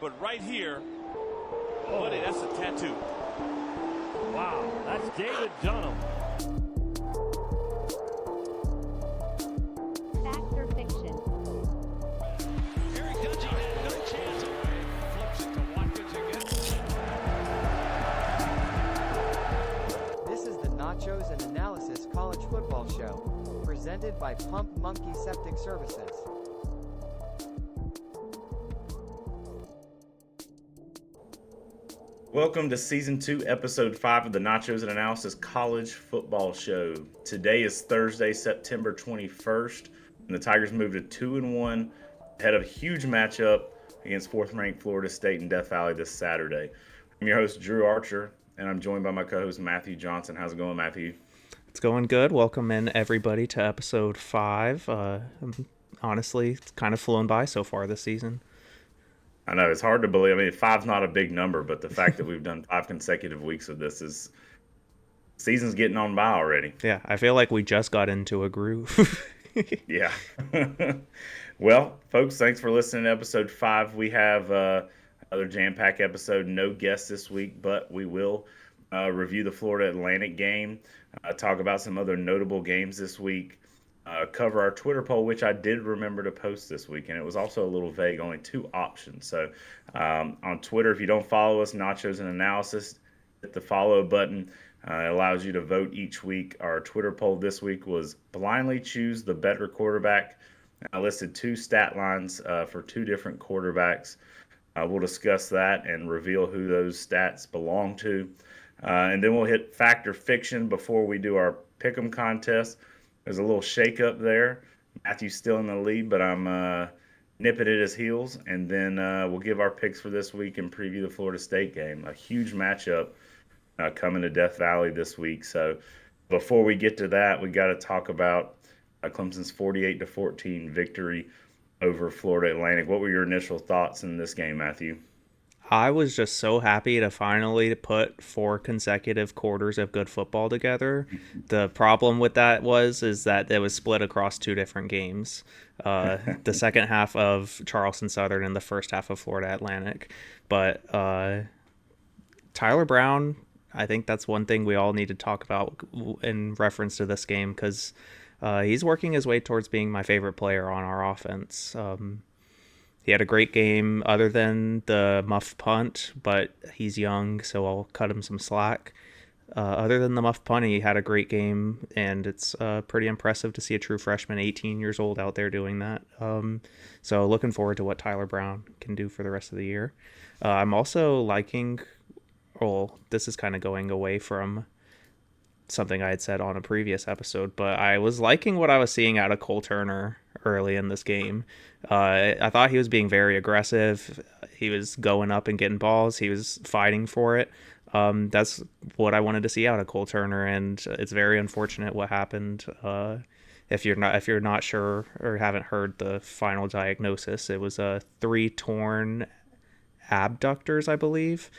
But right here, buddy, that's a tattoo. Wow, that's David Dunham. Fact or fiction? Eric Dungey had no chance away. Flips it to Watkins again. This is the Nachos Analysis College Football Show, presented by Pump Monkey Septic Services. Welcome to Season 2, Episode 5 of the Nachos Analysis College Football Show. Today is Thursday, September 21st, and the Tigers moved to 2-1 ahead of a huge matchup against 4th-ranked Florida State in Death Valley this Saturday. I'm your host, Drew Archer, and I'm joined by my co-host, Matthew Johnson. How's it going, Matthew? It's going good. Welcome in, everybody, to Episode 5. Honestly, it's kind of flown by so far this season. I know, it's hard to believe. I mean, 5's not a big number, but the fact that we've done 5 consecutive weeks of this is season's getting on by already. Yeah, I feel like we just got into a groove. Yeah. Well, folks, thanks for listening to Episode 5. We have another jam-packed episode. No guests this week, but we will review the Florida Atlantic game, talk about some other notable games this week, cover our Twitter poll, which I did remember to post this week, and it was also a little vague, only 2 options. So on Twitter, if you don't follow us, Nachos and Analysis, hit the follow button. It allows you to vote each week. Our Twitter poll this week was blindly choose the better quarterback. I listed 2 stat lines for 2 different quarterbacks. We'll discuss that and reveal who those stats belong to. And then we'll hit fact or fiction before we do our pick'em contest. There's a little shake-up there. Matthew's still in the lead, but I'm nipping at his heels. And then we'll give our picks for this week and preview the Florida State game. A huge matchup coming to Death Valley this week. So before we get to that, we got to talk about Clemson's 48-14 victory over Florida Atlantic. What were your initial thoughts in this game, Matthew? I was just so happy to finally put 4 consecutive quarters of good football together. The problem with that is that it was split across 2 different games. The second half of Charleston Southern and the first half of Florida Atlantic. But Tyler Brown, I think that's one thing we all need to talk about in reference to this game, because he's working his way towards being my favorite player on our offense. He had a great game other than the muff punt, but he's young, so I'll cut him some slack. Other than the muff punt, he had a great game, and it's pretty impressive to see a true freshman, 18 years old, out there doing that. So looking forward to what Tyler Brown can do for the rest of the year. I'm also liking, well, this is kind of going away from something I had said on a previous episode, but I was liking what I was seeing out of Cole Turner early in this game. I thought he was being very aggressive. He was going up and getting balls. He was fighting for it. That's what I wanted to see out of Cole Turner, and it's very unfortunate what happened. If you're not sure or haven't heard the final diagnosis, it was 3 torn abductors, I believe,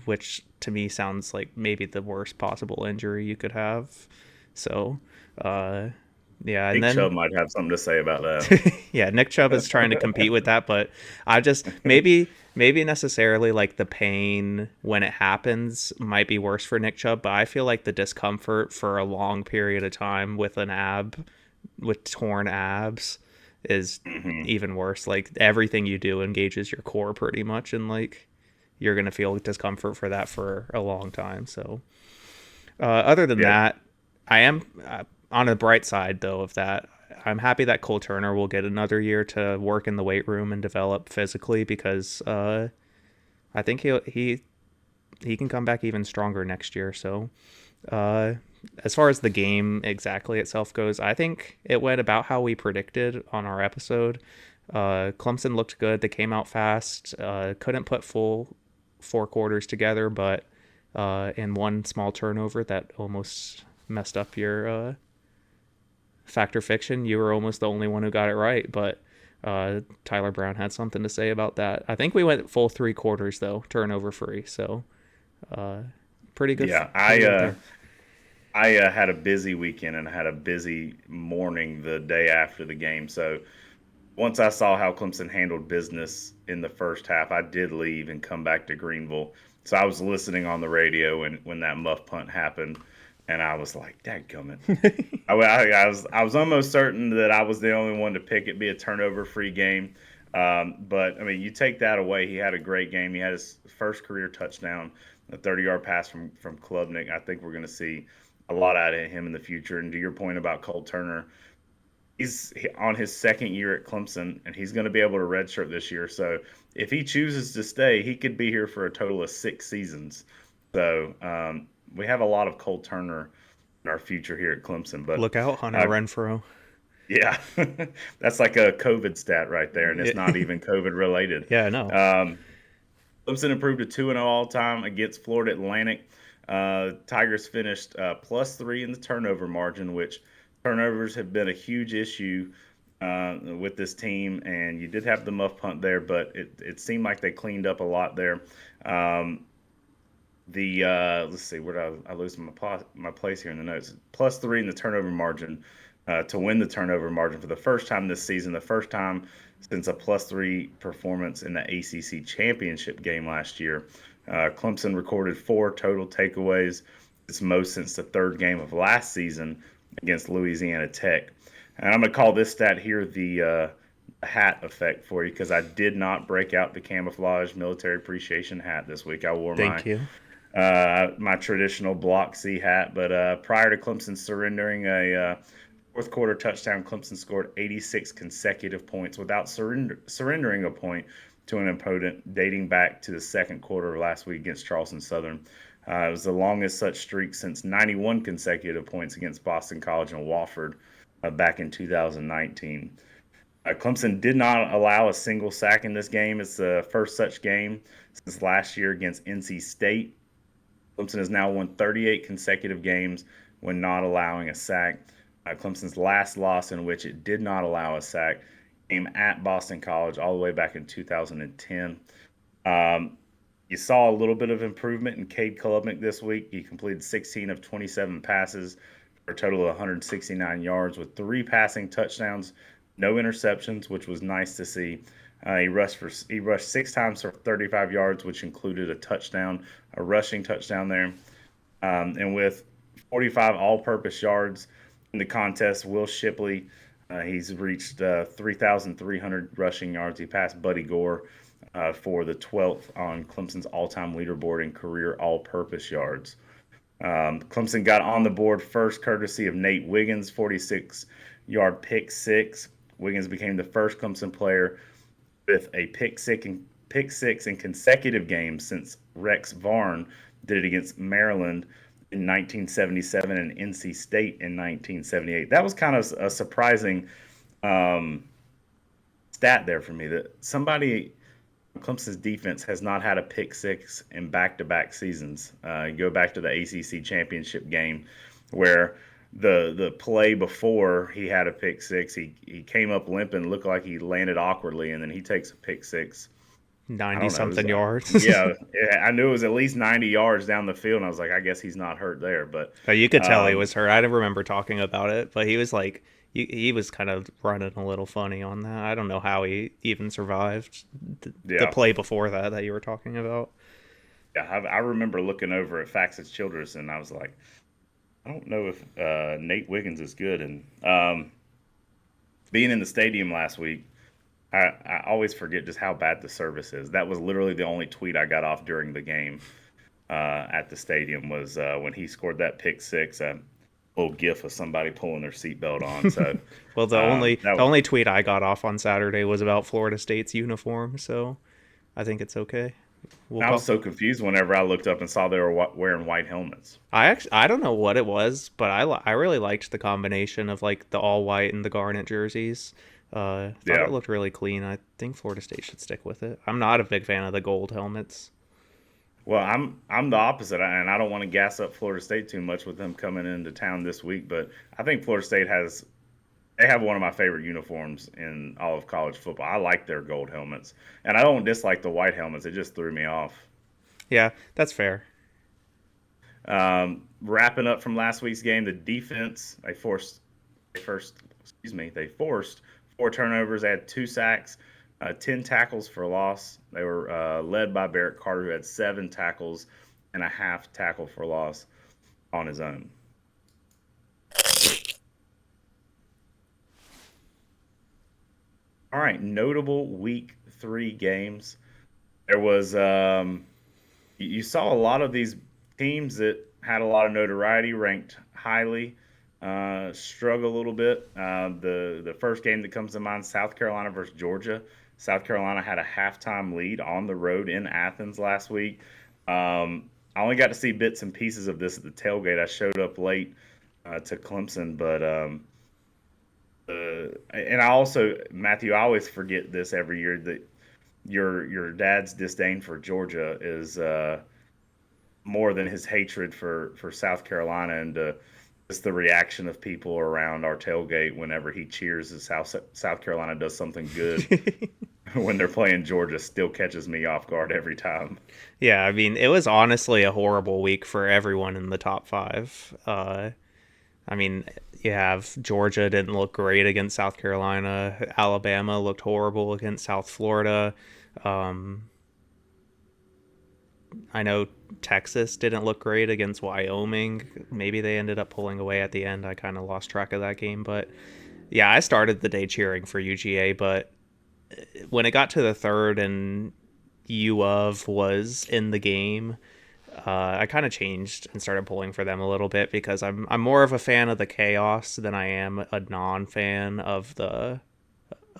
which to me sounds like maybe the worst possible injury you could have. So, yeah. Nick And then Chubb might have something to say about that. yeah, Nick Chubb is trying to compete with that, but I just maybe necessarily like the pain when it happens might be worse for Nick Chubb, but I feel like the discomfort for a long period of time with torn abs is even worse. Like everything you do engages your core pretty much, and like you're gonna feel discomfort for that for a long time. So other than that, I am on the bright side though of that. I'm happy that Cole Turner will get another year to work in the weight room and develop physically, because I think he can come back even stronger next year. So as far as the game exactly itself goes, I think it went about how we predicted on our episode. Clemson looked good. They came out fast. Couldn't put full 4 quarters together, but in one small turnover that almost messed up your fact or fiction, you were almost the only one who got it right, but Tyler Brown had something to say about that. I think we went full 3 quarters though, turnover free. So pretty good. Yeah, I had a busy weekend and had a busy morning the day after the game. So once I saw how Clemson handled business in the first half, I did leave and come back to Greenville. So I was listening on the radio when that muff punt happened, and I was like, "Dadgummit!" I was almost certain that I was the only one to pick it be a turnover-free game. But I mean, you take that away, he had a great game. He had his first career touchdown, a 30-yard pass from Klubnik. I think we're going to see a lot out of him in the future. And to your point about Cole Turner, he's on his second year at Clemson, and he's going to be able to redshirt this year. So if he chooses to stay, he could be here for a total of 6 seasons. So we have a lot of Cole Turner in our future here at Clemson. But look out, Hunter Renfrow. Yeah, that's like a COVID stat right there, and it's not even COVID related. Yeah, I know. Clemson improved to 2-0 all time against Florida Atlantic. Tigers finished +3 in the turnover margin, which turnovers have been a huge issue with this team. And you did have the muff punt there, but it seemed like they cleaned up a lot there. Let's see, where did I lose my place here in the notes? +3 in the turnover margin. To win the turnover margin for the first time this season, the first time since a +3 performance in the ACC championship game last year. Clemson recorded 4 total takeaways. It's most since the 3rd game of last season against Louisiana Tech. And I'm going to call this stat here the hat effect for you, because I did not break out the camouflage military appreciation hat this week. I wore my traditional Block C hat. But prior to Clemson surrendering a fourth quarter touchdown, Clemson scored 86 consecutive points without surrendering a point to an opponent dating back to the second quarter of last week against Charleston Southern. It was the longest such streak since 91 consecutive points against Boston College and Wofford back in 2019. Clemson did not allow a single sack in this game. It's the first such game since last year against NC State. Clemson has now won 38 consecutive games when not allowing a sack. Clemson's last loss in which it did not allow a sack came at Boston College all the way back in 2010. You saw a little bit of improvement in Cade Klubnik this week. He completed 16 of 27 passes for a total of 169 yards with 3 passing touchdowns, no interceptions, which was nice to see. He rushed 6 times for 35 yards, which included a rushing touchdown there. And with 45 all-purpose yards in the contest, Will Shipley, he's reached 3,300 rushing yards. He passed Buddy Gore for the 12th on Clemson's all-time leaderboard in career all-purpose yards. Clemson got on the board first courtesy of Nate Wiggins, 46-yard pick six. Wiggins became the first Clemson player with a pick six in consecutive games since Rex Varn did it against Maryland in 1977 and NC State in 1978. That was kind of a surprising stat there for me, that somebody Clemson's defense has not had a pick six in back-to-back seasons. You go back to the ACC championship game where the play before he had a pick six, he came up limping, looked like he landed awkwardly, and then he takes a pick six. 90-something yards. yeah, I knew it was at least 90 yards down the field, and I was like, I guess he's not hurt there. But you could tell he was hurt. I don't remember talking about it, but he was like, he was kind of running a little funny on that. I don't know how he even survived the play before that you were talking about. Yeah, I remember looking over at Fax's Childress, and I was like, I don't know if Nate Wiggins is good. And being in the stadium last week, I always forget just how bad the service is. That was literally the only tweet I got off during the game at the stadium was when he scored that pick six, a little gif of somebody pulling their seatbelt on. So, well, the only tweet I got off on Saturday was about Florida State's uniform, so I think it's okay. I was so confused whenever I looked up and saw they were wearing white helmets. I don't know what it was, but I really liked the combination of like the all white and the garnet jerseys. Thought it looked really clean. I think Florida State should stick with it. I'm not a big fan of the gold helmets. Well, I'm the opposite, and I don't want to gas up Florida State too much with them coming into town this week. But I think Florida State have one of my favorite uniforms in all of college football. I like their gold helmets, and I don't dislike the white helmets. It just threw me off. Yeah, that's fair. Wrapping up from last week's game, the defense they forced 4 turnovers. They had 2 sacks, 10 tackles for loss. They were led by Barrett Carter, who had 7 tackles and a half tackle for loss on his own. All right, notable week 3 games. There was you saw a lot of these teams that had a lot of notoriety, ranked highly, struggle a little bit. The first game that comes to mind, South Carolina versus Georgia. South Carolina had a halftime lead on the road in Athens last week. I only got to see bits and pieces of this at the tailgate. I showed up late to Clemson, but and I also, Matthew, I always forget this every year, that your dad's disdain for Georgia is more than his hatred for South Carolina, and just the reaction of people around our tailgate whenever he cheers as South Carolina does something good. When they're playing Georgia, still catches me off guard every time. Yeah, I mean, it was honestly a horrible week for everyone in the top 5. I mean, you have Georgia didn't look great against South Carolina. Alabama looked horrible against South Florida. I know Texas didn't look great against Wyoming. Maybe they ended up pulling away at the end. I kind of lost track of that game. But yeah, I started the day cheering for UGA, but when it got to the third and U of was in the game, I kind of changed and started pulling for them a little bit, because I'm more of a fan of the chaos than I am a non-fan of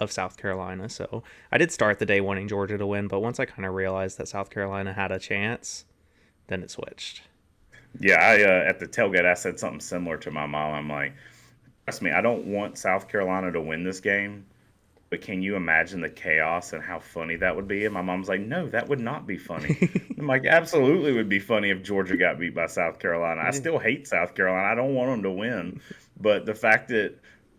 South Carolina. So I did start the day wanting Georgia to win, but once I kind of realized that South Carolina had a chance, then it switched. Yeah, I at the tailgate I said something similar to my mom. I'm like, trust me, I don't want South Carolina to win this game, but can you imagine the chaos and how funny that would be? And my mom's like, no, that would not be funny. I'm like, absolutely would be funny if Georgia got beat by South Carolina. I still hate South Carolina. I don't want them to win. But the fact that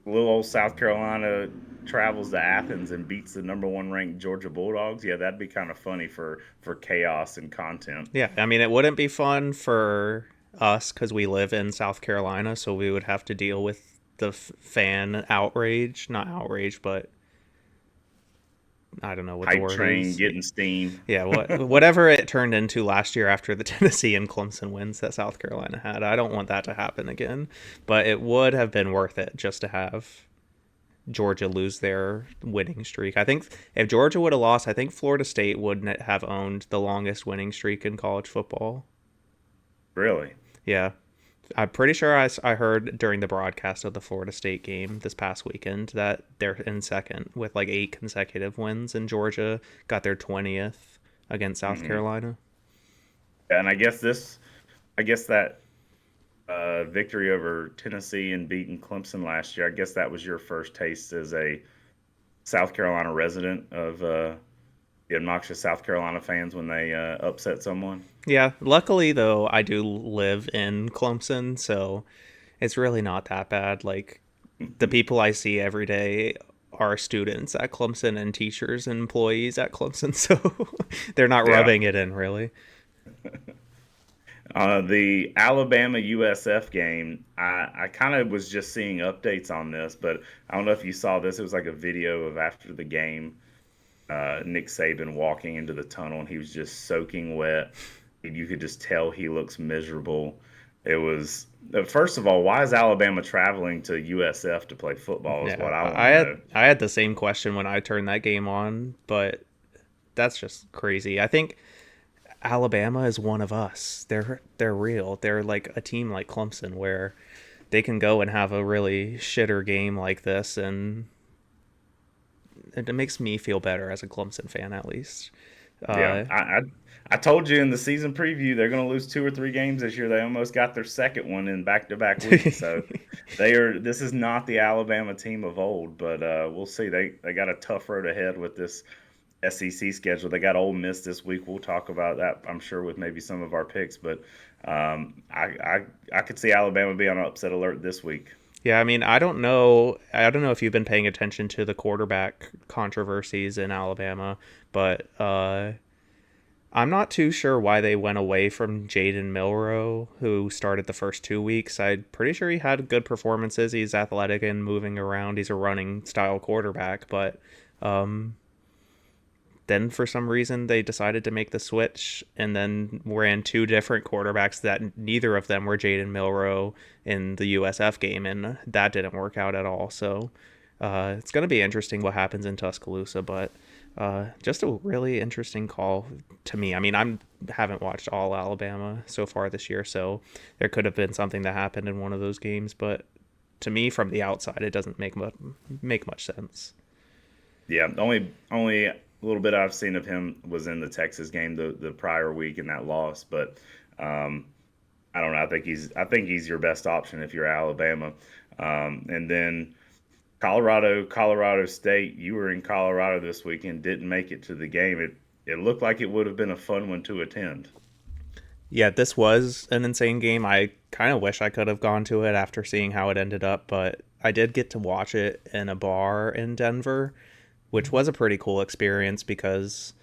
little old South Carolina travels to Athens and beats the number 1 ranked Georgia Bulldogs, yeah, that'd be kind of funny for chaos and content. Yeah, I mean, it wouldn't be fun for us because we live in South Carolina, so we would have to deal with the fan outrage. Not outrage, but I don't know what the Hype word train, is. getting steam. Yeah, whatever it turned into last year after the Tennessee and Clemson wins that South Carolina had. I don't want that to happen again. But it would have been worth it just to have Georgia lose their winning streak. I think if Georgia would have lost, I think Florida State would have owned the longest winning streak in college football. Really? Yeah. I'm pretty sure I heard during the broadcast of the Florida State game this past weekend that they're in second with like 8 consecutive wins, and Georgia got their 20th against South Carolina. And I guess that victory over Tennessee and beating Clemson last year, I guess that was your first taste as a South Carolina resident of the obnoxious South Carolina fans when they upset someone. Yeah, luckily though, I do live in Clemson, so it's really not that bad. Like, the people I see every day are students at Clemson and teachers and employees at Clemson, so they're not rubbing it in, really. The Alabama USF game, I kind of was just seeing updates on this, but I don't know if you saw this. It was like a video of after the game, Nick Saban walking into the tunnel, and he was just soaking wet. You could just tell he looks miserable. It was, first of all, why is Alabama traveling to USF to play football is what I want to know. I had the same question when I turned that game on, but that's just crazy. I think Alabama is one of us. They're real. They're like a team like Clemson where they can go and have a really shitter game like this, and it makes me feel better as a Clemson fan, at least. I told you in the season preview they're going to lose 2 or 3 games this year. They almost got their second one in back-to-back weeks. So this is not the Alabama team of old, but we'll see. They got a tough road ahead with this SEC schedule. They got Ole Miss this week. We'll talk about that, I'm sure, with maybe some of our picks. But I could see Alabama be on an upset alert this week. Yeah, I mean, I don't know if you've been paying attention to the quarterback controversies in Alabama, but I'm not too sure why they went away from Jaden Milroe, who started the first 2 weeks. I'm pretty sure he had good performances. He's athletic and moving around. He's a running style quarterback, but then for some reason they decided to make the switch and then ran two different quarterbacks that neither of them were Jaden Milroe in the USF game, and that didn't work out at all. So it's going to be interesting what happens in Tuscaloosa, but just a really interesting call to me. I mean, I haven't watched all Alabama so far this year, so there could have been something that happened in one of those games, but to me from the outside it doesn't make much sense. Yeah, only little bit I've seen of him was in the Texas game the prior week in that loss, but I don't know. I think he's your best option if you're Alabama. And then Colorado State. You were in Colorado this weekend, didn't make it to the game. It looked like it would have been a fun one to attend. Yeah, this was an insane game. I kind of wish I could have gone to it after seeing how it ended up, but I did get to watch it in a bar in Denver, which was a pretty cool experience because,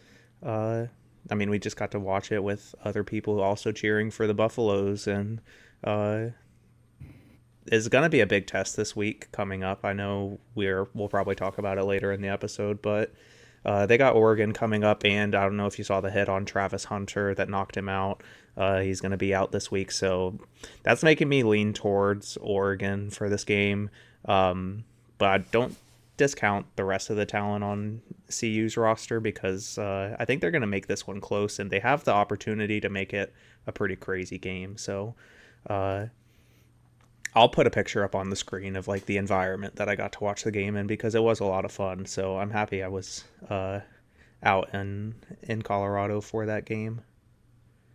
we just got to watch it with other people also cheering for the Buffaloes, and it's going to be a big test this week coming up. I know we'll probably talk about it later in the episode, but they got Oregon coming up, and I don't know if you saw the hit on Travis Hunter that knocked him out. He's going to be out this week, so that's making me lean towards Oregon for this game, but I don't discount the rest of the talent on CU's roster because I think they're going to make this one close, and they have the opportunity to make it a pretty crazy game. So I'll put a picture up on the screen of like the environment that I got to watch the game in because it was a lot of fun. So I'm happy I was out in Colorado for that game.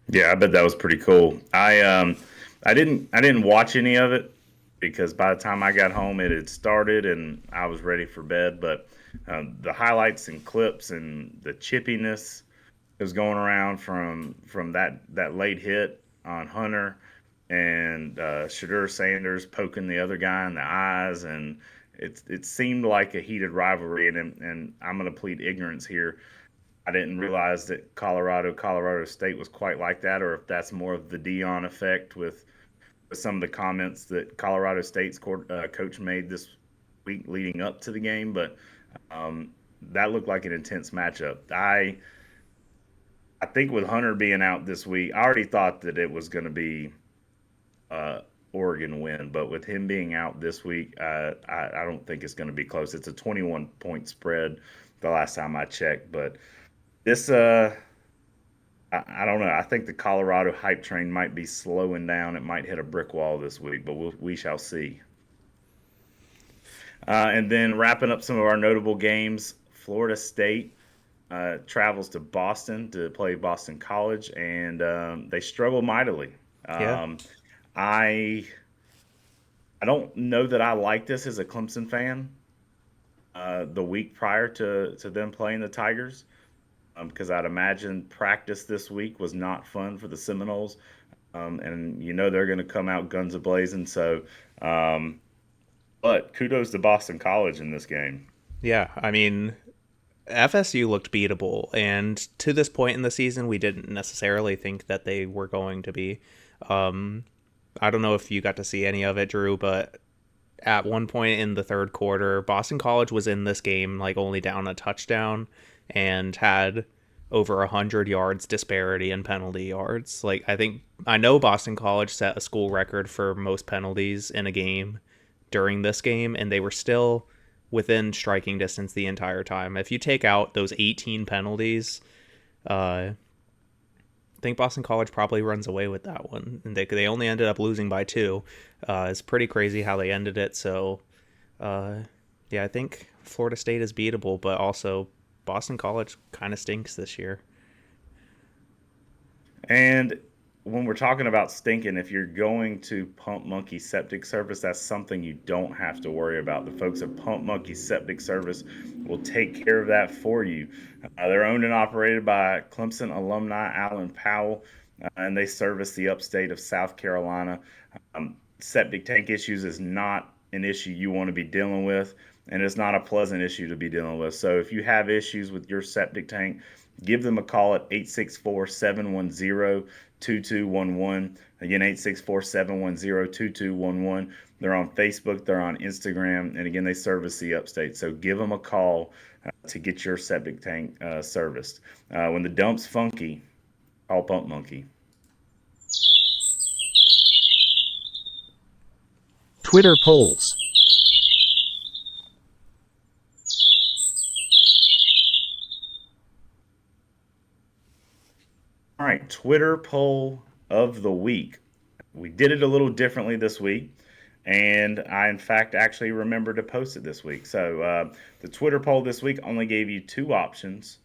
Yeah, I bet that was pretty cool. I didn't watch any of it, because by the time I got home, it had started and I was ready for bed. But the highlights and clips and the chippiness that was going around from that late hit on Hunter and Shadur Sanders poking the other guy in the eyes, and it seemed like a heated rivalry. And I'm going to plead ignorance here. I didn't realize that Colorado State was quite like that, or if that's more of the Dion effect with some of the comments that Colorado State's coach made this week leading up to the game, but that looked like an intense matchup. I think with Hunter being out this week, I already thought that it was going to be Oregon win, but with him being out this week, I don't think it's going to be close. It's a 21-point spread the last time I checked, but this I don't know. I think the Colorado hype train might be slowing down. It might hit a brick wall this week, but we shall see. And then wrapping up some of our notable games, Florida State travels to Boston to play Boston College, and they struggle mightily. Yeah. I don't know that I like this as a Clemson fan. The week prior to them playing the Tigers. Because I'd imagine practice this week was not fun for the Seminoles. And they're going to come out guns a-blazing. So, but kudos to Boston College in this game. Yeah, I mean, FSU looked beatable. And to this point in the season, we didn't necessarily think that they were going to be. I don't know if you got to see any of it, Drew, but at one point in the third quarter, Boston College was in this game like only down a touchdown and had over 100 yards disparity in penalty yards. Like, I know Boston College set a school record for most penalties in a game during this game, and they were still within striking distance the entire time. If you take out those 18 penalties, I think Boston College probably runs away with that one. And they only ended up losing by 2. It's pretty crazy how they ended it. So, I think Florida State is beatable, but also Boston College kind of stinks this year. And when we're talking about stinking, if you're going to Pump Monkey Septic Service, that's something you don't have to worry about. The folks at Pump Monkey Septic Service will take care of that for you. They're owned and operated by Clemson alumni Alan Powell, and they service the upstate of South Carolina. Septic tank issues is not an issue you want to be dealing with, and it's not a pleasant issue to be dealing with. So if you have issues with your septic tank, give them a call at 864-710-2211. Again, 864-710-2211. They're on Facebook, they're on Instagram, and again, they service the upstate. So give them a call to get your septic tank serviced. When the dump's funky, call Pump Monkey. Twitter polls. All right, Twitter poll of the week. We did it a little differently this week, and I, in fact, actually remembered to post it this week. So the Twitter poll this week only gave you two options.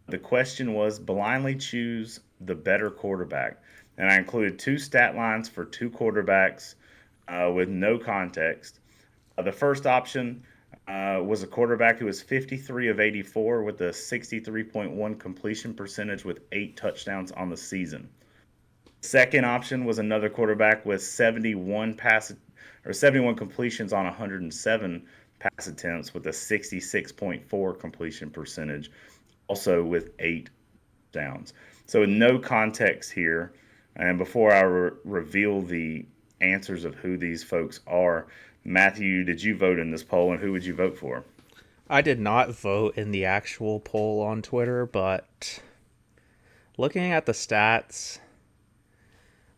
The question was blindly choose the better quarterback, and I included two stat lines for two quarterbacks with no context. The first option was a quarterback who was 53 of 84 with a 63.1 completion percentage with 8 touchdowns on the season. Second option was another quarterback with 71 completions on 107 pass attempts with a 66.4 completion percentage, also with 8 downs. So no context here. And before I reveal the answers of who these folks are, Matthew, did you vote in this poll, and who would you vote for? I did not vote in the actual poll on Twitter, but looking at the stats,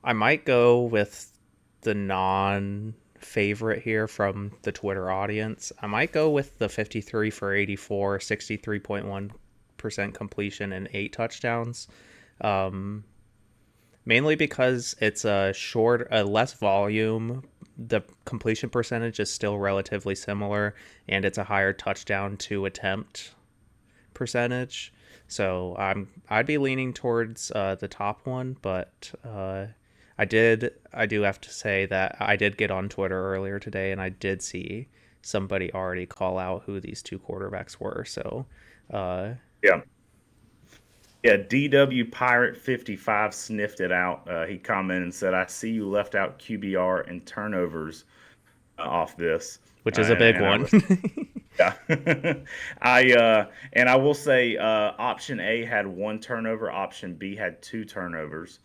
I might go with the non-favorite here from the Twitter audience. I might go with the 53 for 84, 63.1% completion and 8 touchdowns. Mainly because it's a less volume. The completion percentage is still relatively similar, and it's a higher touchdown to attempt percentage. So I'd be leaning towards the top one, but I do have to say that I did get on Twitter earlier today, and I did see somebody already call out who these two quarterbacks were. So yeah, DW Pirate 55 sniffed it out. He commented and said, "I see you left out QBR and turnovers off this," which is a big one. Yeah, I will say, option A had 1 turnover, option B had 2 turnovers.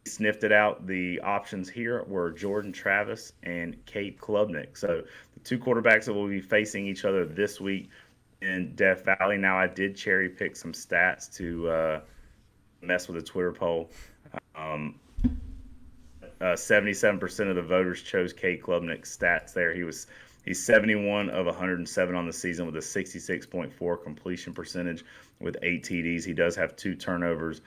Sniffed it out. The options here were Jordan Travis and Cade Klubnik. So the two quarterbacks that will be facing each other this week in Death Valley. Now, I did cherry pick some stats to mess with the Twitter poll. 77% of the voters chose Cade Klubnik's stats there. He's 71 of 107 on the season with a 66.4 completion percentage with 8 TDs. He does have 2 turnovers,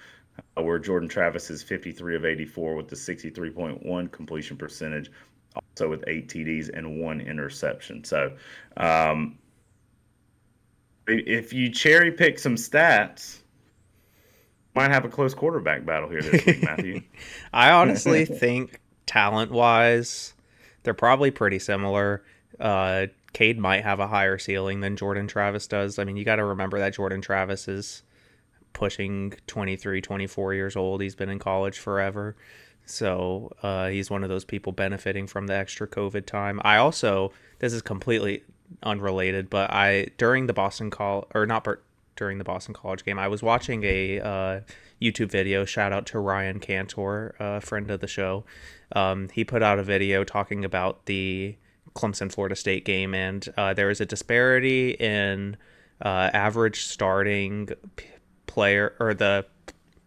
where Jordan Travis is 53 of 84 with the 63.1 completion percentage, also with 8 TDs and 1 interception. So if you cherry pick some stats, might have a close quarterback battle here this week, Matthew. I honestly think talent-wise, they're probably pretty similar. Cade might have a higher ceiling than Jordan Travis does. I mean, you got to remember that Jordan Travis is pushing 23, 24 years old. He's been in college forever. So he's one of those people benefiting from the extra COVID time. This is completely unrelated, but during the Boston College game, I was watching a YouTube video. Shout out to Ryan Cantor, a friend of the show. He put out a video talking about the Clemson Florida State game, and there is a disparity in average starting player, or the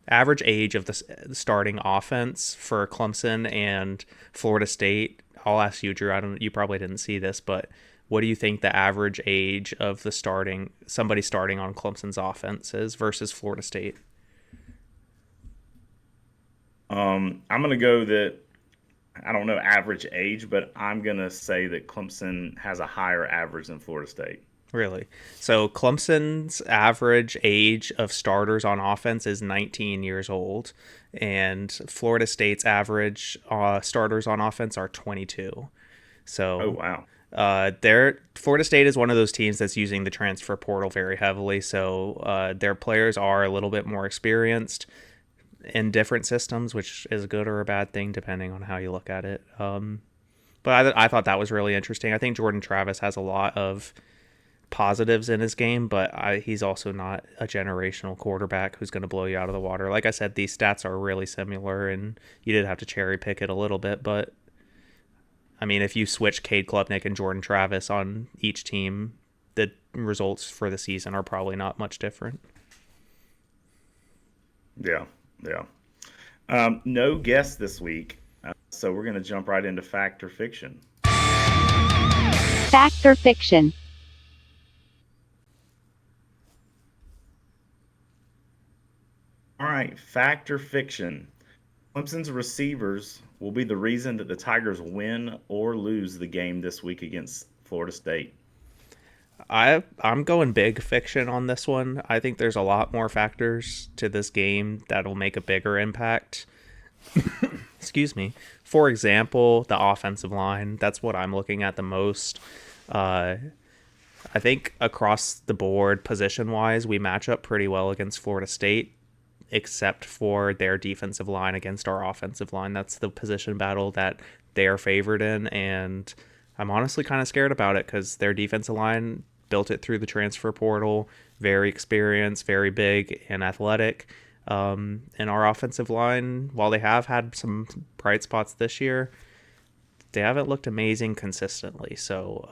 average age of the starting offense for Clemson and Florida State. I'll ask you, Drew. You probably didn't see this, but what do you think the average age of somebody starting on Clemson's offense is versus Florida State? I'm going to go that, I don't know average age, but I'm going to say that Clemson has a higher average than Florida State. Really? So Clemson's average age of starters on offense is 19 years old, and Florida State's average starters on offense are 22. So, oh, wow. Florida State is one of those teams that's using the transfer portal very heavily, so their players are a little bit more experienced in different systems, which is a good or a bad thing depending on how you look at it. But I thought that was really interesting. I think Jordan Travis has a lot of positives in his game, but he's also not a generational quarterback who's going to blow you out of the water. Like I said, these stats are really similar, and you did have to cherry pick it a little bit, but I mean, if you switch Cade Klubnik and Jordan Travis on each team, the results for the season are probably not much different. Yeah. No guests this week, so we're going to jump right into Fact or Fiction. Fact or fiction? All right, Fact or Fiction. Clemson's receivers will be the reason that the Tigers win or lose the game this week against Florida State. I'm going big fiction on this one. I think there's a lot more factors to this game that'll make a bigger impact. Excuse me. For example, the offensive line. That's what I'm looking at the most. I think across the board, position-wise, we match up pretty well against Florida State, except for their defensive line against our offensive line. That's the position battle that they are favored in, and I'm honestly kind of scared about it because their defensive line built it through the transfer portal, very experienced, very big and athletic. And our offensive line, while they have had some bright spots this year, they haven't looked amazing consistently. So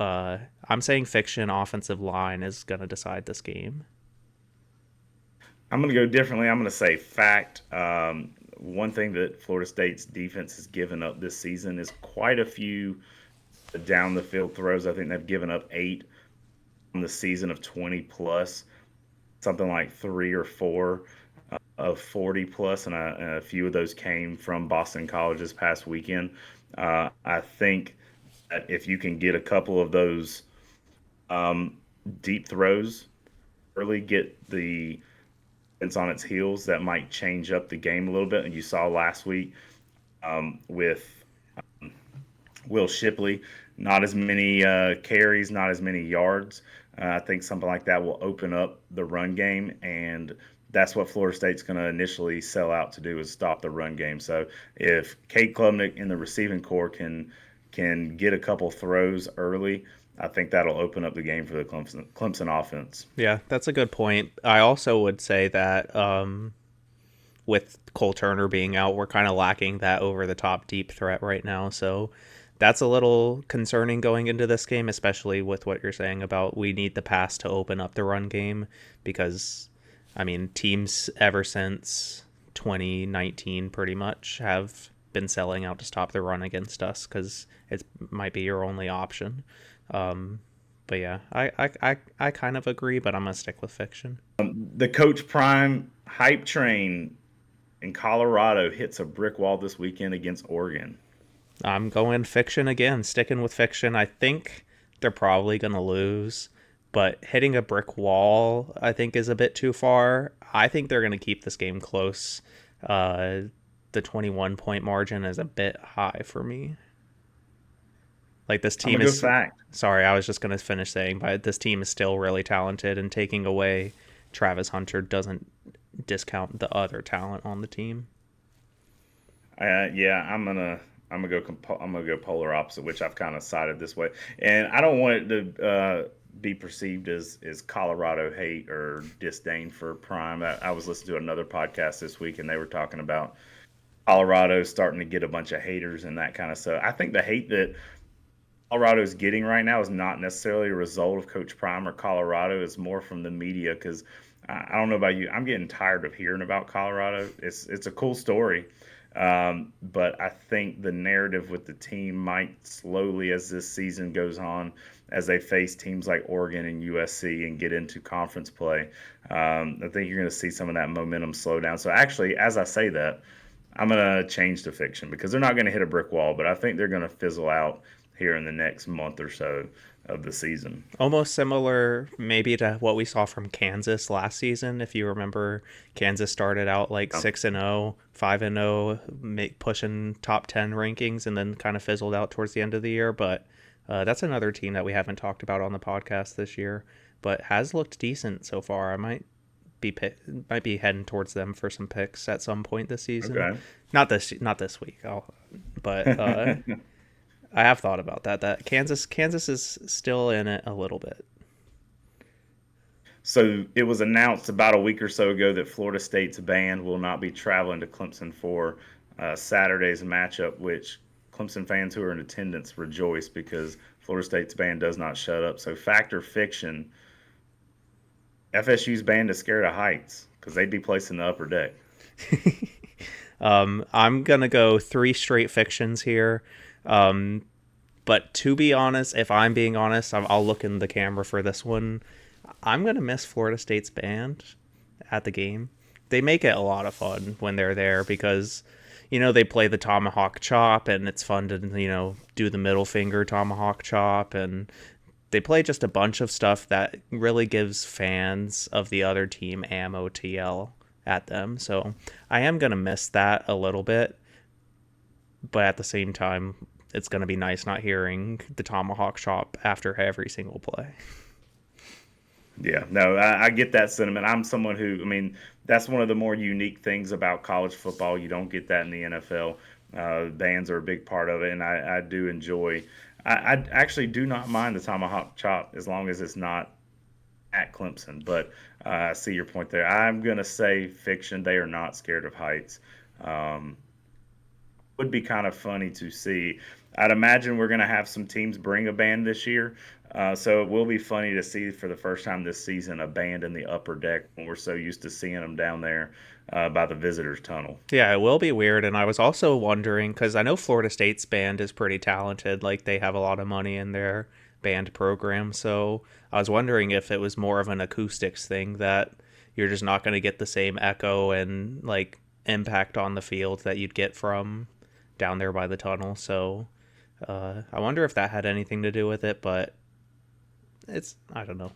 I'm saying fiction offensive line is going to decide this game. I'm going to go differently. I'm going to say fact. One thing that Florida State's defense has given up this season is quite a few down the field throws. I think they've given up 8 on the season of 20 plus, something like 3 or 4 of 40 plus, and a few of those came from Boston College this past weekend. I think that if you can get a couple of those deep throws early, get the defense on its heels, that might change up the game a little bit. And you saw last week with Will Shipley, not as many carries, not as many yards. I think something like that will open up the run game, and that's what Florida State's going to initially sell out to do, is stop the run game. So if Cade Klubnik in the receiving corps can get a couple throws early, I think that'll open up the game for the Clemson offense. Yeah, that's a good point. I also would say that with Cole Turner being out, we're kind of lacking that over-the-top deep threat right now. So that's a little concerning going into this game, especially with what you're saying about we need the pass to open up the run game, because, I mean, teams ever since 2019 pretty much have been selling out to stop the run against us because it might be your only option. But yeah, I kind of agree, but I'm going to stick with fiction. The Coach Prime hype train in Colorado hits a brick wall this weekend against Oregon. I'm going fiction again, sticking with fiction. I think they're probably going to lose, but hitting a brick wall, I think, is a bit too far. I think they're going to keep this game close. The 21-point margin is a bit high for me. Like, this team is... Sorry, I was just going to finish saying, but this team is still really talented, and taking away Travis Hunter doesn't discount the other talent on the team. Yeah, I'm gonna go polar opposite, which I've kind of sided this way, and I don't want it to be perceived as Colorado hate or disdain for Prime. I was listening to another podcast this week, and they were talking about Colorado starting to get a bunch of haters and that kind of stuff. I think the hate that Colorado's getting right now is not necessarily a result of Coach Prime or Colorado. It's more from the media, because I don't know about you, I'm getting tired of hearing about Colorado. It's a cool story, but I think the narrative with the team might slowly, as this season goes on, as they face teams like Oregon and USC and get into conference play, I think you're going to see some of that momentum slow down. So actually, as I say that, I'm going to change to fiction, because they're not going to hit a brick wall, but I think they're going to fizzle out here in the next month or so of the season. Almost similar maybe to what we saw from Kansas last season. If you remember, Kansas started out like 6-0, 5-0, pushing top 10 rankings, and then kind of fizzled out towards the end of the year. But that's another team that we haven't talked about on the podcast this year, but has looked decent so far. I might be heading towards them for some picks at some point this season. Okay. Not this week, but I have thought about that. That Kansas is still in it a little bit. So it was announced about a week or so ago that Florida State's band will not be traveling to Clemson for Saturday's matchup, which Clemson fans who are in attendance rejoice because Florida State's band does not shut up. So fact or fiction, FSU's band is scared of heights because they'd be placed in the upper deck. I'm going to go 3 straight fictions here. But to be honest, if I'm being honest, I'll look in the camera for this one. I'm going to miss Florida State's band at the game. They make it a lot of fun when they're there because, they play the tomahawk chop and it's fun to, do the middle finger tomahawk chop. And they play just a bunch of stuff that really gives fans of the other team ammo to yell at them. So I am going to miss that a little bit. But at the same time, it's going to be nice not hearing the tomahawk chop after every single play. Yeah, no, I get that sentiment. I'm someone who, that's one of the more unique things about college football. You don't get that in the NFL. Bands are a big part of it, and I do enjoy. I actually do not mind the tomahawk chop as long as it's not at Clemson. But I see your point there. I'm going to say fiction. They are not scared of heights. Would be kind of funny to see. I'd imagine we're going to have some teams bring a band this year. So it will be funny to see for the first time this season a band in the upper deck when we're so used to seeing them down there by the visitors' tunnel. Yeah, it will be weird. And I was also wondering, because I know Florida State's band is pretty talented. Like, they have a lot of money in their band program. So I was wondering if it was more of an acoustics thing that you're just not going to get the same echo and, impact on the field that you'd get from down there by the tunnel. So I wonder if that had anything to do with it, but I don't know.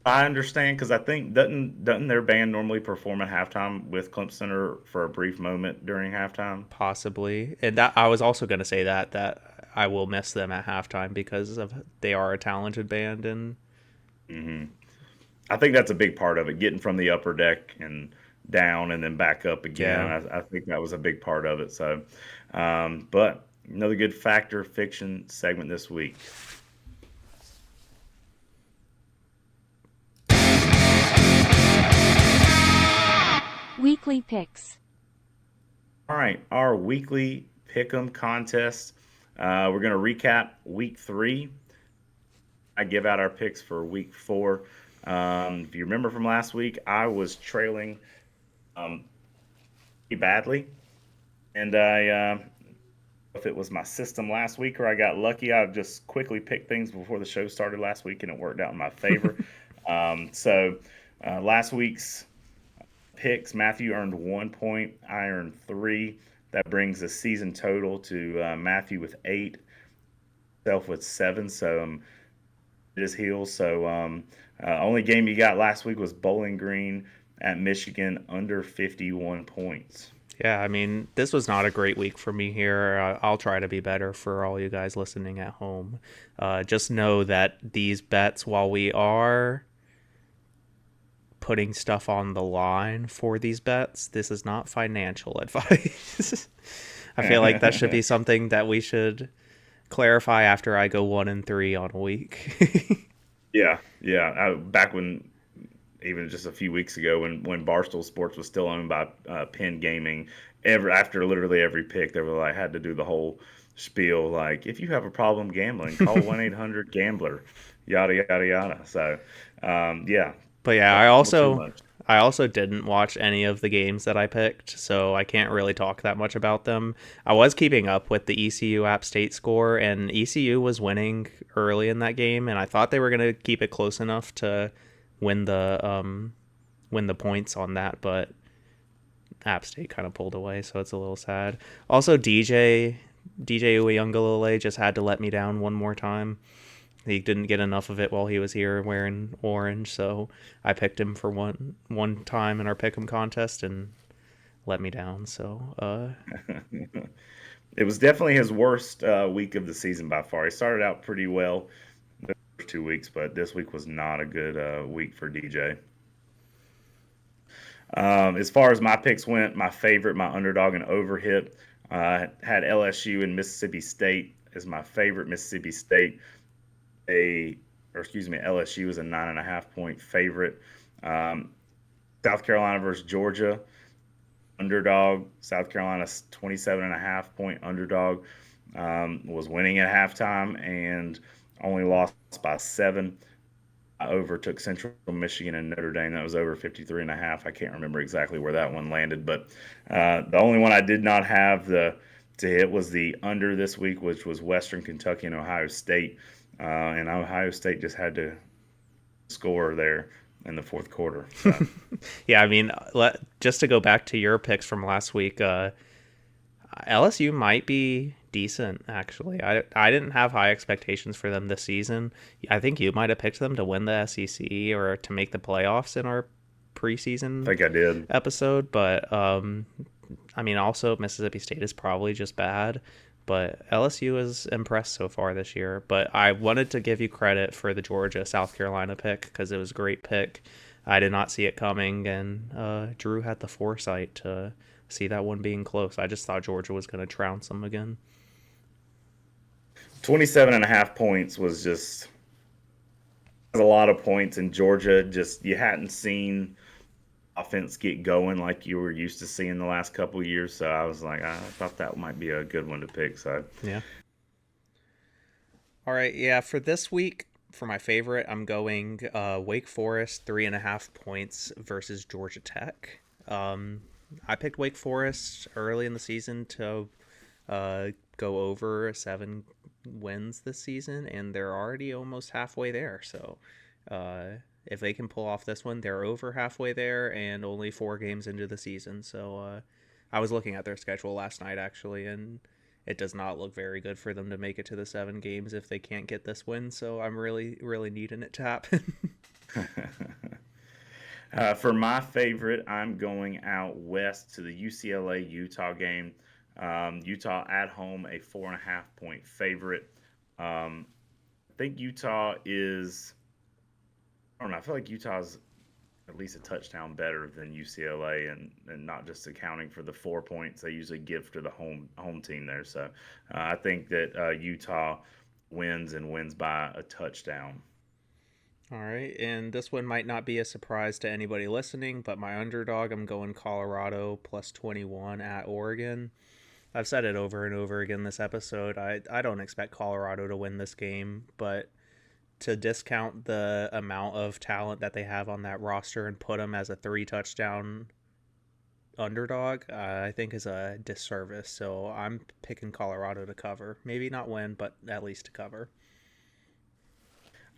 I understand because I think doesn't their band normally perform at halftime with Clemson or for a brief moment during halftime? Possibly. And that I was also going to say that I will miss them at halftime because they are a talented band. And I think that's a big part of it, getting from the upper deck and down and then back up again. Yeah. I think that was a big part of it. So, but another good fact or fiction segment this week. Weekly picks. All right, our weekly pick'em contest. We're going to recap week 3. I give out our picks for week 4. If you remember from last week, I was trailing pretty badly, and if it was my system last week or I got lucky, I just quickly picked things before the show started last week, and it worked out in my favor. So last week's picks, Matthew earned 1 point, I earned 3. That brings the season total to Matthew with 8, self with 7. So his heels. So only game you got last week was Bowling Green at Michigan, under 51 points. Yeah, this was not a great week for me here. I'll try to be better for all you guys listening at home. Just know that these bets, while we are putting stuff on the line for these bets, this is not financial advice. I feel like that should be something that we should clarify after I go 1-3 on a week. Yeah. Back when, even just a few weeks ago, when Barstool Sports was still owned by Penn Gaming, after literally every pick, they were had to do the whole spiel, if you have a problem gambling, call 1-800-GAMBLER, yada yada yada. So, yeah. But yeah, I also didn't watch any of the games that I picked, so I can't really talk that much about them. I was keeping up with the ECU App State score, and ECU was winning early in that game, and I thought they were going to keep it close enough to win the points on that, but App State kind of pulled away, so it's a little sad. Also, DJ Uyunglele just had to let me down one more time. He didn't get enough of it while he was here wearing orange, so I picked him for one time in our pick'em contest and let me down. So it was definitely his worst week of the season by far. He started out pretty well the first 2 weeks, but this week was not a good week for DJ. As far as my picks went, my favorite, my underdog and overhit, had LSU and Mississippi State as my favorite. Mississippi State, they LSU is a 9.5-point favorite. South Carolina versus Georgia, underdog. South Carolina's 27.5-point underdog. Was winning at halftime and only lost by 7. I overtook Central Michigan and Notre Dame. That was over 53.5. I can't remember exactly where that one landed, but the only one I did not have to hit was the under this week, which was Western Kentucky and Ohio State. And Ohio State just had to score there in the fourth quarter. So. Yeah, I mean, just to go back to your picks from last week, LSU might be decent, actually. I didn't have high expectations for them this season. I think you might have picked them to win the SEC or to make the playoffs in our preseason I think I did. episode, but I mean, also Mississippi State is probably just bad, but LSU is impressed so far this year. But I wanted to give you credit for the Georgia South Carolina pick because it was a great pick. I did not see it coming, and Drew had the foresight to see that one being close. I just thought Georgia was going to trounce them again. 27.5 points was just a lot of points in Georgia. Just you hadn't seen offense get going like you were used to seeing the last couple of years. So I was like, I thought that might be a good one to pick. So yeah. All right, yeah. For this week, for my favorite, I'm going Wake Forest 3.5 points versus Georgia Tech. I picked Wake Forest early in the season to go over 7 wins this season, and they're already almost halfway there. So if they can pull off this one, they're over halfway there and only 4 games into the season. So I was looking at their schedule last night, actually, and it does not look very good for them to make it to the 7 games if they can't get this win. So I'm really, really needing it to happen. For my favorite, I'm going out west to the UCLA-Utah game. Utah at home, a 4.5-point favorite. I think Utah is, I don't know, I feel like Utah's at least a touchdown better than UCLA, and not just accounting for the 4 points they usually give to the home team there. So I think that Utah wins by a touchdown. All right, and this one might not be a surprise to anybody listening, but my underdog, I'm going Colorado plus 21 at Oregon. I've said it over and over again this episode. I don't expect Colorado to win this game, but to discount the amount of talent that they have on that roster and put them as a 3-touchdown underdog, I think is a disservice. So I'm picking Colorado to cover. Maybe not win, but at least to cover.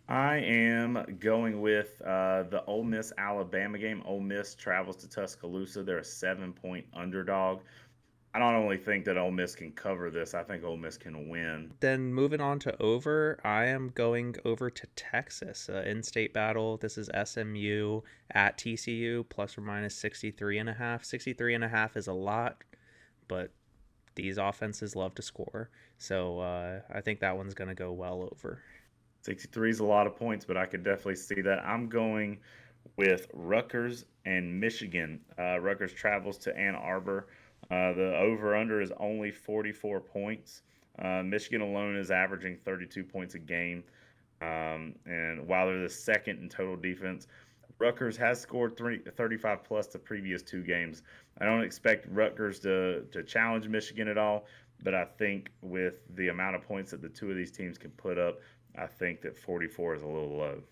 I am going with the Ole Miss-Alabama game. Ole Miss travels to Tuscaloosa. They're a 7-point underdog. I don't only think that Ole Miss can cover this. I think Ole Miss can win. Then moving on to over, I am going over to Texas. In-state battle. This is SMU at TCU, plus or minus 63.5. 63.5 is a lot, but these offenses love to score. So I think that one's going to go well over. 63 is a lot of points, but I could definitely see that. I'm going with Rutgers and Michigan. Rutgers travels to Ann Arbor. The over-under is only 44 points. Michigan alone is averaging 32 points a game. And while they're the second in total defense, Rutgers has scored 35-plus the previous 2 games. I don't expect Rutgers to challenge Michigan at all, but I think with the amount of points that the 2 of these teams can put up, I think that 44 is a little low.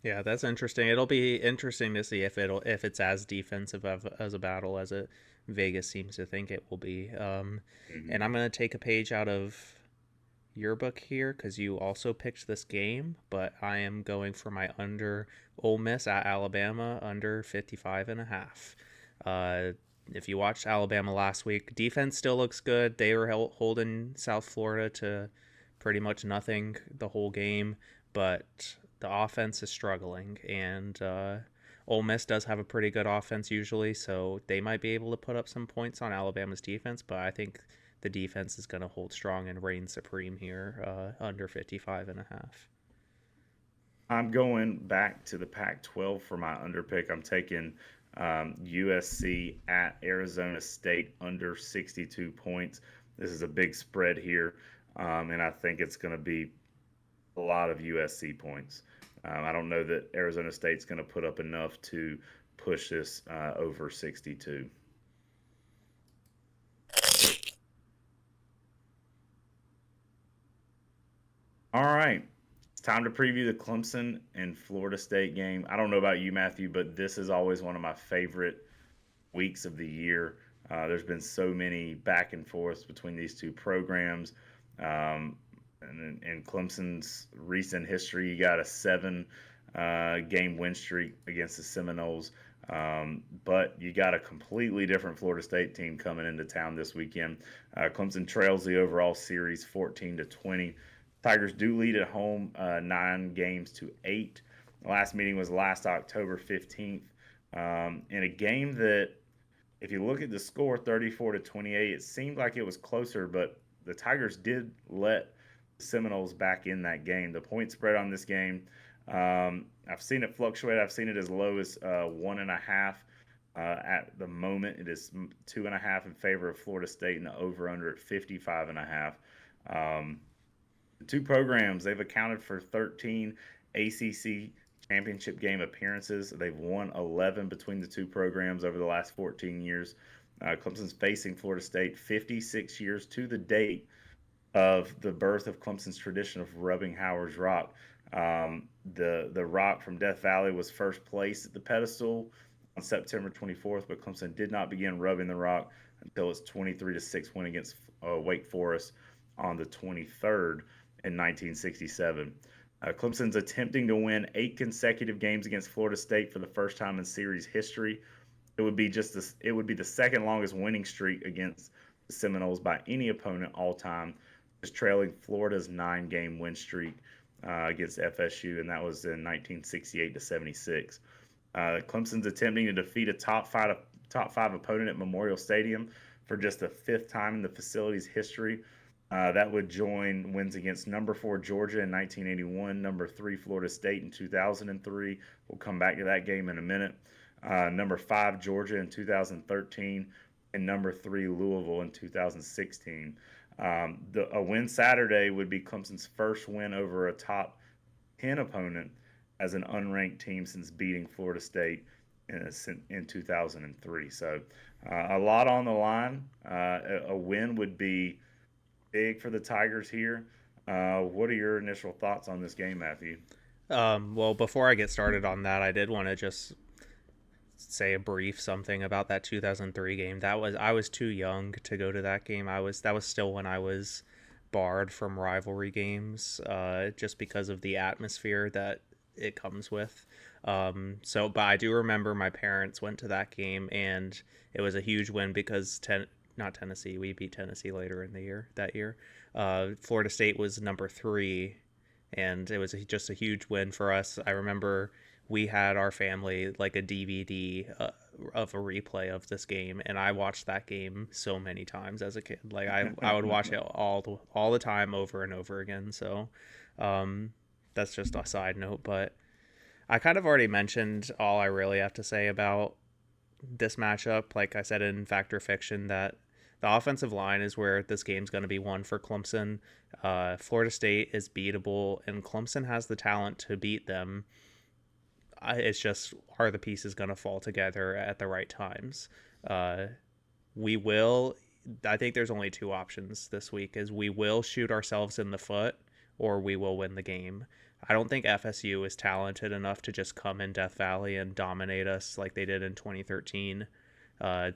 Yeah, that's interesting. It'll be interesting to see if it's as defensive as a battle as it Vegas seems to think it will be. And I'm going to take a page out of your book here because you also picked this game, but I am going for my under Ole Miss at Alabama, under 55.5. If you watched Alabama last week, defense still looks good. They were holding South Florida to pretty much nothing the whole game, but the offense is struggling, and Ole Miss does have a pretty good offense usually, so they might be able to put up some points on Alabama's defense, but I think the defense is going to hold strong and reign supreme here, under 55.5. I'm going back to the Pac-12 for my under pick. I'm taking USC at Arizona State under 62 points. This is a big spread here, and I think it's going to be a lot of USC points. I don't know that Arizona State's going to put up enough to push this over 62. All right. It's time to preview the Clemson and Florida State game. I don't know about you, Matthew, but this is always one of my favorite weeks of the year. There's been so many back and forths between these two programs. And in Clemson's recent history, you got a 7-game win streak against the Seminoles. But you got a completely different Florida State team coming into town this weekend. Clemson trails the overall series 14-20. Tigers do lead at home 9-8. The last meeting was last October 15th. In a game that, if you look at the score, 34-28, it seemed like it was closer, but the Tigers did let the Seminoles back in that game. The point spread on this game, I've seen it fluctuate. I've seen it as low as 1.5. At the moment, it is 2.5 in favor of Florida State, and the over/under at 55.5. The two programs, they've accounted for 13 ACC championship game appearances. They've won 11 between the two programs over the last 14 years. Clemson's facing Florida State 56 years to the date of the birth of Clemson's tradition of rubbing Howard's Rock. The rock from Death Valley was first placed at the pedestal on September 24th, but Clemson did not begin rubbing the rock until its 23-6 win against Wake Forest on the 23rd in 1967. Clemson's attempting to win 8 consecutive games against Florida State for the first time in series history. It would be the second longest winning streak against the Seminoles by any opponent all time, just trailing Florida's 9-game win streak against FSU, and that was in 1968-76. Clemson's attempting to defeat a top five opponent at Memorial Stadium for just the 5th time in the facility's history. That would join wins against number 4 Georgia in 1981, number 3 Florida State in 2003. We'll come back to that game in a minute. Number 5 Georgia in 2013, and number 3 Louisville in 2016. A win Saturday would be Clemson's first win over a top 10 opponent as an unranked team since beating Florida State in 2003. So a lot on the line. A win would be big for the Tigers here. What are your initial thoughts on this game, Matthew? Well, before I get started on that, I did want to just say a brief something about that 2003 game. I was too young to go to that game. That was still when I was barred from rivalry games, just because of the atmosphere that it comes with. But I do remember my parents went to that game, and it was a huge win because not Tennessee. We beat Tennessee later in the year. That year, Florida State was number 3, and it was just a huge win for us. I remember we had our family like a DVD of a replay of this game, and I watched that game so many times as a kid. Like I would watch it all the time over and over again. So that's just a side note, but I kind of already mentioned all I really have to say about this matchup. Like I said in Fact or Fiction, that the offensive line is where this game's going to be won for Clemson. Florida State is beatable, and Clemson has the talent to beat them. It's just, are the pieces going to fall together at the right times? I think there's only 2 options this week, is we will shoot ourselves in the foot or we will win the game. I don't think FSU is talented enough to just come in Death Valley and dominate us like they did in 2013. I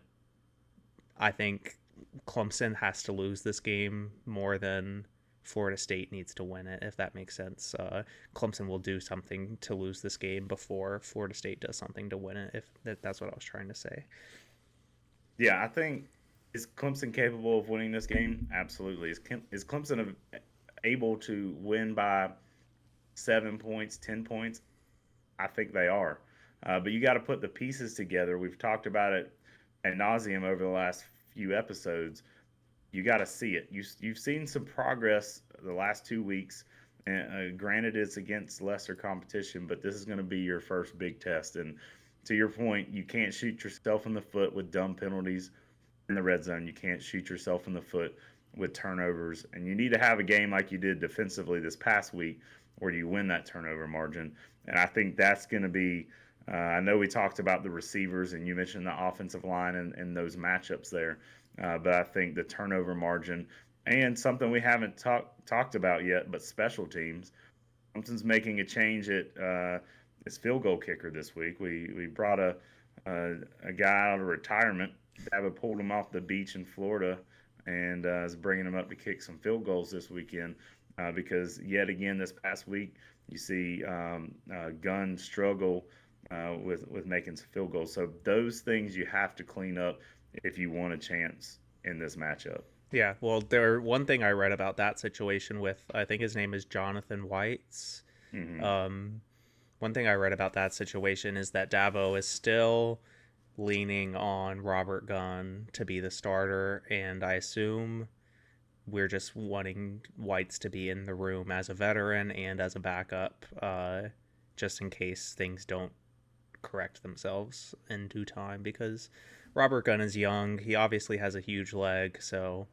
think Clemson has to lose this game more than Florida State needs to win it, if that makes sense. Clemson will do something to lose this game before Florida State does something to win it, if that's what I was trying to say. Yeah, I think, is Clemson capable of winning this game? Absolutely. Is Clemson able to win by 7 points, 10 points? I think they are. But you got to put the pieces together. We've talked about it ad nauseum over the last few episodes. You got to see it. You've seen some progress the last 2 weeks. And granted, it's against lesser competition, but this is going to be your first big test. And to your point, you can't shoot yourself in the foot with dumb penalties in the red zone. You can't shoot yourself in the foot with turnovers. And you need to have a game like you did defensively this past week where you win that turnover margin. And I think that's going to be. I know we talked about the receivers, and you mentioned the offensive line and those matchups there. But I think the turnover margin and something we haven't talked about yet, but special teams. Clemson's making a change at his field goal kicker this week. We brought a guy out of retirement. Dabo pulled him off the beach in Florida and is bringing him up to kick some field goals this weekend because yet again this past week you see Gunn struggle with making some field goals. So those things you have to clean up if you want a chance in this matchup. Yeah, well, one thing I read about that situation with, I think his name is Jonathan Whites. One thing I read about that situation is that Dabo is still leaning on Robert Gunn to be the starter, and I assume we're just wanting Whites to be in the room as a veteran and as a backup, just in case things don't correct themselves in due time, because Robert Gunn is young. He obviously has a huge leg, so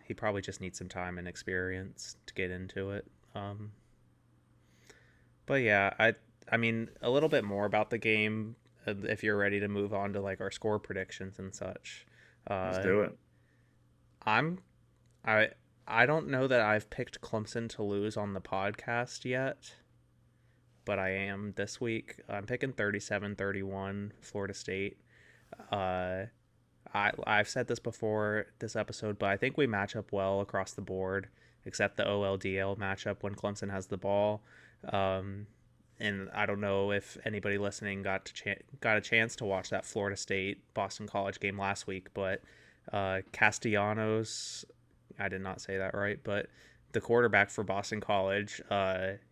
he probably just needs some time and experience to get into it. But yeah, I mean, a little bit more about the game if you're ready to move on to like our score predictions and such. Let's do it. I don't know that I've picked Clemson to lose on the podcast yet, but I am this week. I'm picking 37-31 Florida State. I've said this before this episode, but I think we match up well across the board, except the OLDL matchup when Clemson has the ball. And I don't know if anybody listening got a chance to watch that Florida State Boston College game last week, but Castellanos, I did not say that right, but the quarterback for Boston College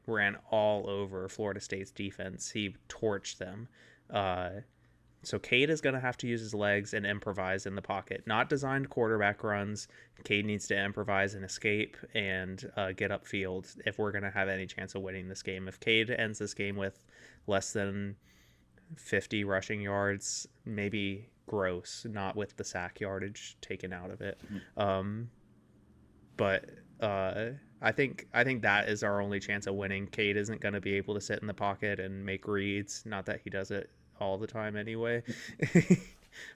ran all over Florida State's defense. He torched them. So Cade is going to have to use his legs and improvise in the pocket. Not designed quarterback runs. Cade needs to improvise and escape and get upfield if we're going to have any chance of winning this game. If Cade ends this game with less than 50 rushing yards, maybe gross, not with the sack yardage taken out of it. But I think that is our only chance of winning. Cade isn't going to be able to sit in the pocket and make reads. Not that he does it all the time anyway.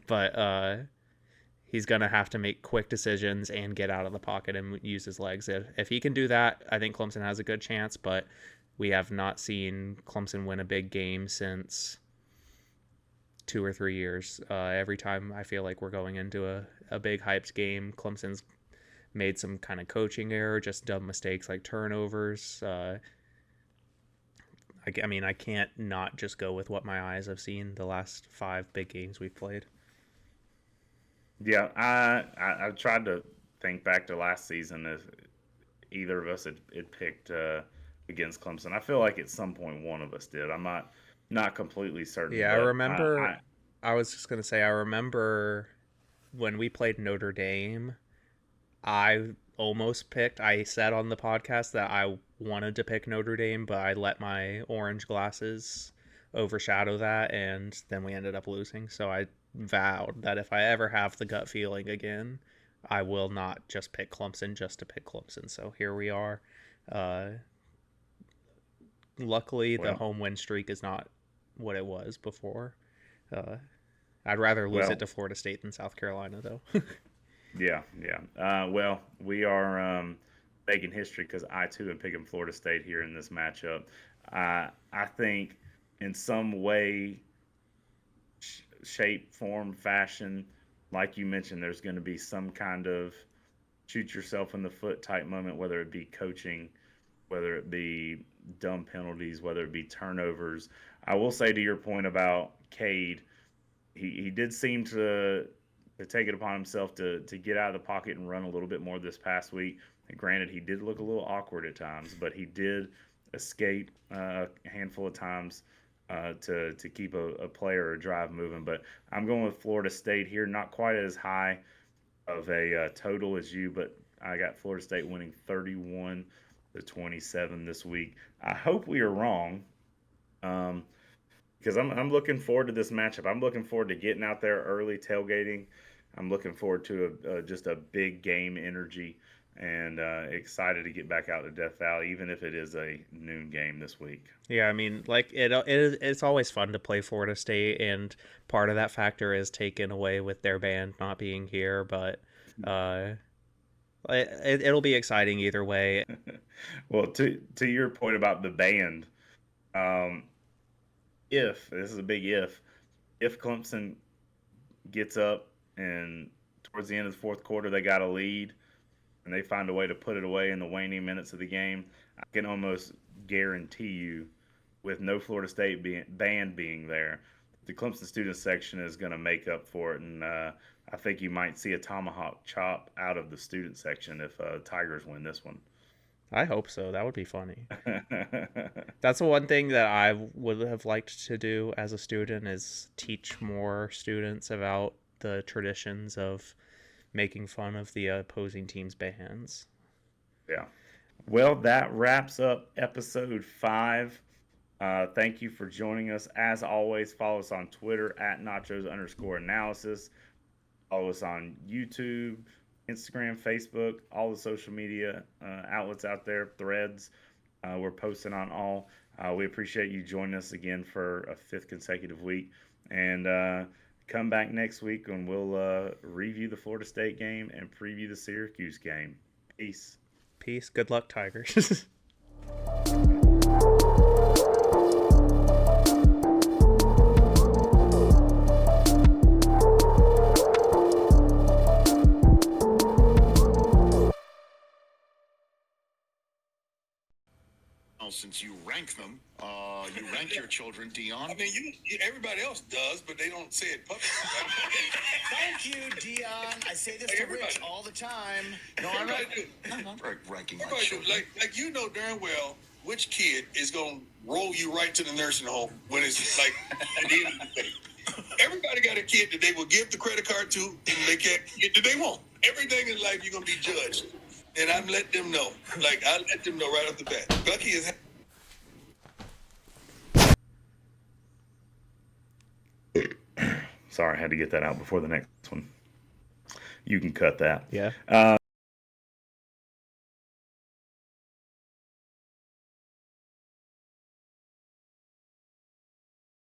But he's going to have to make quick decisions and get out of the pocket and use his legs. If he can do that, I think Clemson has a good chance, but we have not seen Clemson win a big game since 2 or 3 years. Every time I feel like we're going into a big hyped game, Clemson's made some kind of coaching error, just dumb mistakes like turnovers. I mean, I can't not just go with what my eyes have seen the last 5 big games we've played. Yeah, I tried to think back to last season if either of us had picked against Clemson. I feel like at some point one of us did. I'm not completely certain. Yeah, I remember. I was just going to say, I remember when we played Notre Dame, I said on the podcast that I wanted to pick Notre Dame, but I let my orange glasses overshadow that, and then we ended up losing. So I vowed that if I ever have the gut feeling again, I will not just pick Clemson just to pick Clemson. So here we are. Luckily, the home win streak is not what it was before. I'd rather lose it to Florida State than South Carolina, though. Yeah. Well, we are making history because I, too, am picking Florida State here in this matchup. I think in some way, shape, form, fashion, like you mentioned, there's going to be some kind of shoot yourself in the foot type moment, whether it be coaching, whether it be dumb penalties, whether it be turnovers. I will say to your point about Cade, he did seem to take it upon himself to get out of the pocket and run a little bit more this past week. And granted, he did look a little awkward at times, but he did escape a handful of times to keep a player or a drive moving. But I'm going with Florida State here. Not quite as high of a total as you, but I got Florida State winning 31-27 this week. I hope we are wrong. Because I'm looking forward to this matchup. I'm looking forward to getting out there early, tailgating. I'm looking forward to just a big game energy. and excited to get back out to Death Valley, even if it is a noon game this week. Yeah, I mean, like it's always fun to play Florida State, and part of that factor is taken away with their band not being here, but it'll be exciting either way. Well, to your point about the band, if this is a big if Clemson gets up and towards the end of the fourth quarter they got a lead and they find a way to put it away in the waning minutes of the game, I can almost guarantee you, with no Florida State band being there, the Clemson student section is going to make up for it, and I think you might see a tomahawk chop out of the student section if Tigers win this one. I hope so. That would be funny. That's the one thing that I would have liked to do as a student, is teach more students about the traditions of making fun of the opposing team's bands. Yeah. Well, that wraps up episode 5. Thank you for joining us. As always, follow us on Twitter at Nachos_analysis. Follow us on YouTube, Instagram, Facebook, all the social media outlets out there, threads. We're posting on all. We appreciate you joining us again for a 5th consecutive week. And come back next week when we'll review the Florida State game and preview the Syracuse game. Peace. Peace. Good luck, Tigers. Since you rank them, you rank your children, Dion. I mean, everybody else does, but they don't say it publicly. Thank you, Dion. I say this to Rich all the time. No, I'm not ranking my children. Like you know darn well which kid is going to roll you right to the nursing home when it's like at the end of the day. Everybody got a kid that they will give the credit card to, and they can't get that they won't. Everything in life you're going to be judged. And I'm letting them know. Like, I let them know right off the bat. Bucky is... Sorry, I had to get that out before the next one. You can cut that. Yeah.